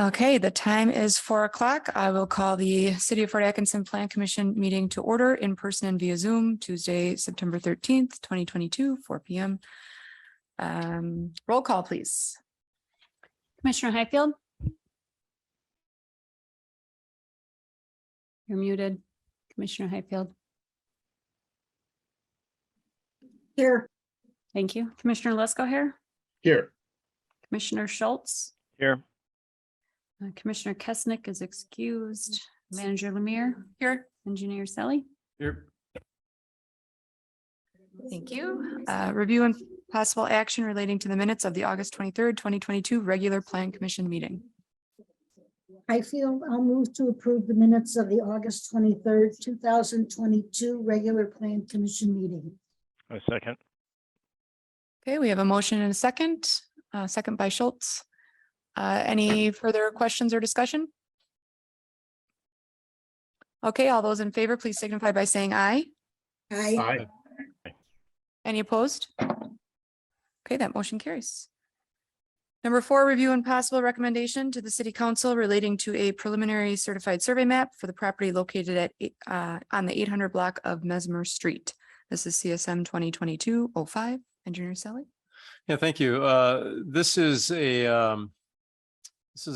Okay, the time is 4 o'clock. I will call the City of Fort Atkinson Plan Commission meeting to order in person and via Zoom, Tuesday, September 13th, 2022, 4 p.m. Roll call, please. Commissioner Highfield? You're muted, Commissioner Highfield. Here. Thank you. Commissioner Lesko here. Here. Commissioner Schultz. Here. Commissioner Kesnick is excused. Manager Lemire here. Engineer Selly. Here. Thank you. Review and possible action relating to the minutes of the August 23rd, 2022 regular Plan Commission meeting. I'll move to approve the minutes of the August 23rd, 2022 regular Plan Commission meeting. A second. Okay, we have a motion and a second, second by Schultz. Any further questions or discussion? Okay, all those in favor, please signify by saying aye. Aye. Any opposed? Okay, that motion carries. Number 4, review and possible recommendation to the City Council relating to a preliminary certified survey map for the property located at on the 800 block of Messmer Street. This is CSM 2022-05. Engineer Selly. Yeah, thank you. This is a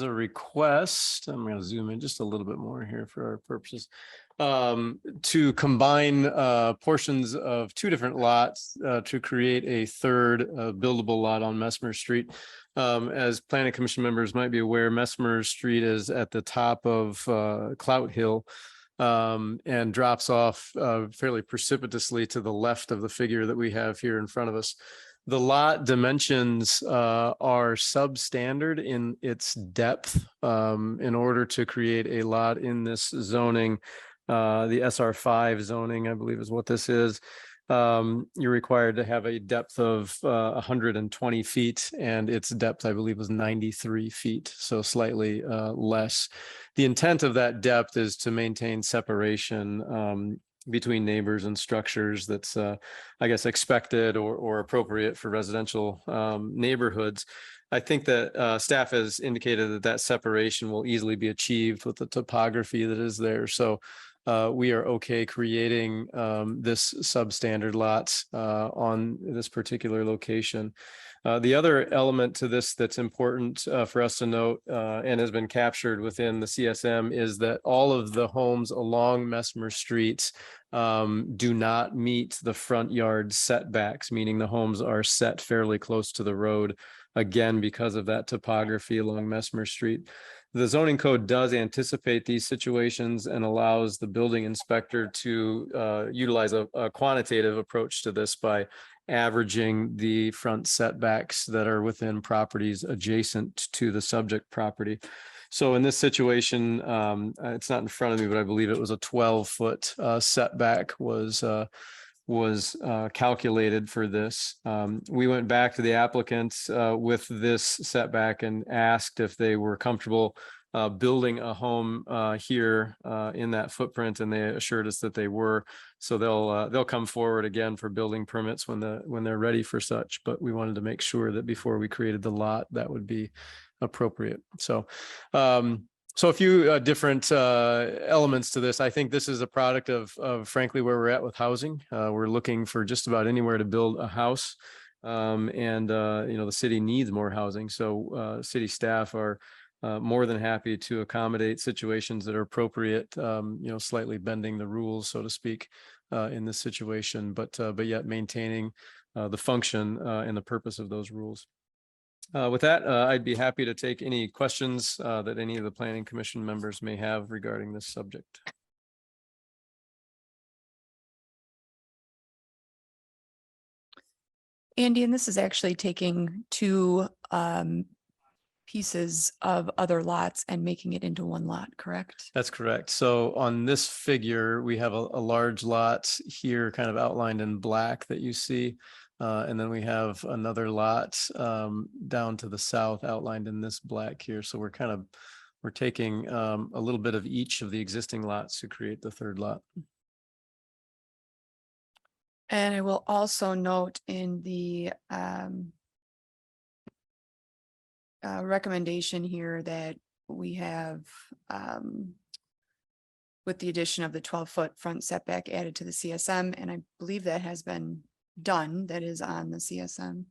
request. I'm going to zoom in just a little bit more here for our purposes, to combine portions of 2 different lots to create a third buildable lot on Messmer Street. As Planning Commission members might be aware, Messmer Street is at the top of Clout Hill and drops off fairly precipitously to the left of the figure that we have here in front of us. The lot dimensions are substandard in its depth. In order to create a lot in this zoning, the Sr5 zoning, I believe is what this is, you're required to have a depth of 120 feet, and its depth, I believe, was 93 feet, so slightly less. The intent of that depth is to maintain separation between neighbors and structures that's, I guess, expected or appropriate for residential neighborhoods. I think that staff has indicated that separation will easily be achieved with the topography that is there. So we are okay creating this substandard lots on this particular location. The other element to this that's important for us to note and has been captured within the CSM is that all of the homes along Messmer Street do not meet the front yard setbacks, meaning the homes are set fairly close to the road, again, because of that topography along Messmer Street. The zoning code does anticipate these situations and allows the building inspector to utilize a quantitative approach to this by averaging the front setbacks that are within properties adjacent to the subject property. So in this situation, it's not in front of me, but I believe it was a 12-foot setback was calculated for this. We went back to the applicants with this setback and asked if they were comfortable building a home here in that footprint, and they assured us that they were. So they'll come forward again for building permits when they're ready for such. But we wanted to make sure that before we created the lot, that would be appropriate. So a few different elements to this. I think this is a product of frankly where we're at with housing. We're looking for just about anywhere to build a house, and the city needs more housing. So city staff are more than happy to accommodate situations that are appropriate, slightly bending the rules, so to speak, in this situation, but yet maintaining the function and the purpose of those rules. With that, I'd be happy to take any questions that any of the Planning Commission members may have regarding this subject. Andy, and this is actually taking 2 pieces of other lots and making it into one lot, correct? That's correct. So on this figure, we have a large lot here kind of outlined in black that you see. And then we have another lot down to the south outlined in this black here. So we're taking a little bit of each of the existing lots to create the third lot. And I will also note in the recommendation here that we have with the addition of the 12-foot front setback added to the CSM, and I believe that has been done, that is on the CSM.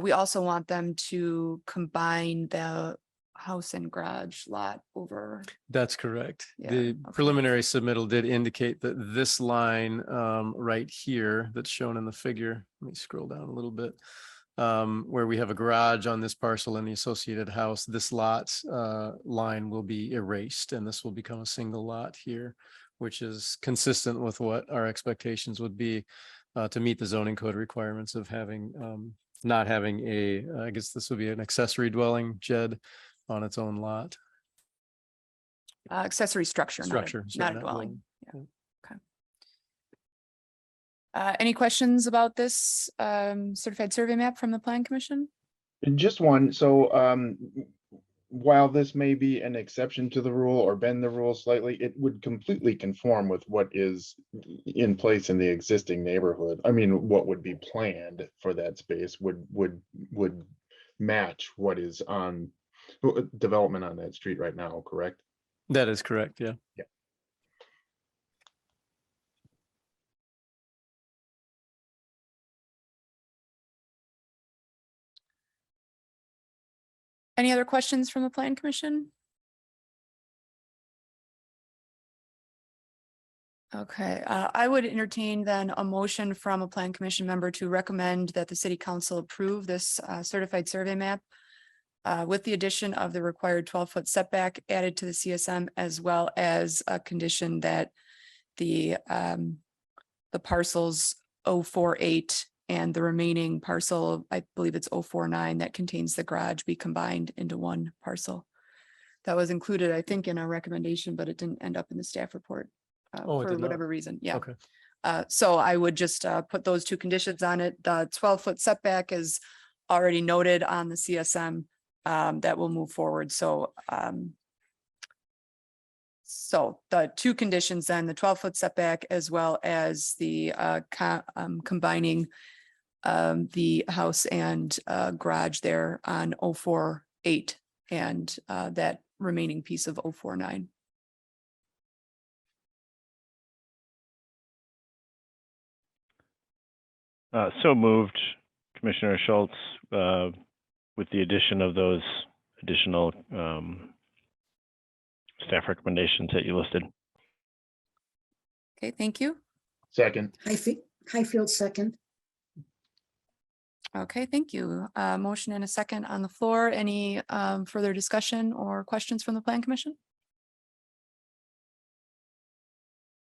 We also want them to combine the house and garage lot over. That's correct. Yeah, The okay. preliminary submittal did indicate that this line right here that's shown in the figure, let me scroll down a little bit, where we have a garage on this parcel and the associated house, this lot's line will be erased and this will become a single lot here, which is consistent with what our expectations would be to meet the zoning code requirements of having not having I guess this would be an accessory dwelling, Jed, on its own lot. Accessory structure, Structure, sorry, not a dwelling. dwelling. Yeah. Okay. Any questions about this certified survey map from the Plan Commission? And just one, so while this may be an exception to the rule or bend the rule slightly, it would completely conform with what is in place in the existing neighborhood. I mean, what would be planned for that space would match what is on development on that street right now, correct? That is correct, yeah. Yeah. Any other questions from the Plan Commission? Okay, I would entertain then a motion from a Plan Commission member to recommend that the City Council approve this certified survey map with the addition of the required 12-foot setback added to the CSM, as well as a condition that the parcels 048 and the remaining parcel, I believe it's 049, that contains the garage, be combined into one parcel. That was included, I think, in our recommendation, but it didn't end up in the staff report Oh, it for did not? whatever reason. Yeah. Okay. So I would just put those two conditions on it. The 12-foot setback is already noted on the CSM that will move forward. So so the two conditions then, the 12-foot setback, as well as the combining the house and garage there on 048 and that remaining piece of 049. So moved, Commissioner Schultz, with the addition of those additional staff recommendations that you listed. Okay, thank you. Second. Highfield second. Okay, thank you. Motion and a second on the floor. Any further discussion or questions from the Plan Commission?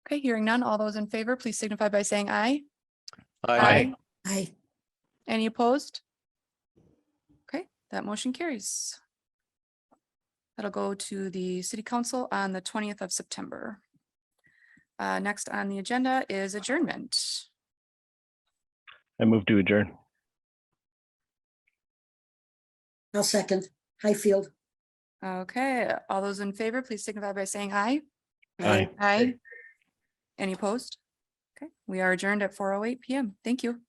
Okay, hearing none. All those in favor, please signify by saying aye. Aye. Aye. Any opposed? Okay, that motion carries. That'll go to the City Council on the 20th of September. Next on the agenda is adjournment. I move to adjourn. I'll second. Highfield. Okay, all those in favor, please signify by saying aye. Aye. Aye. Any opposed? Okay, we are adjourned at 4:08 PM. Thank you.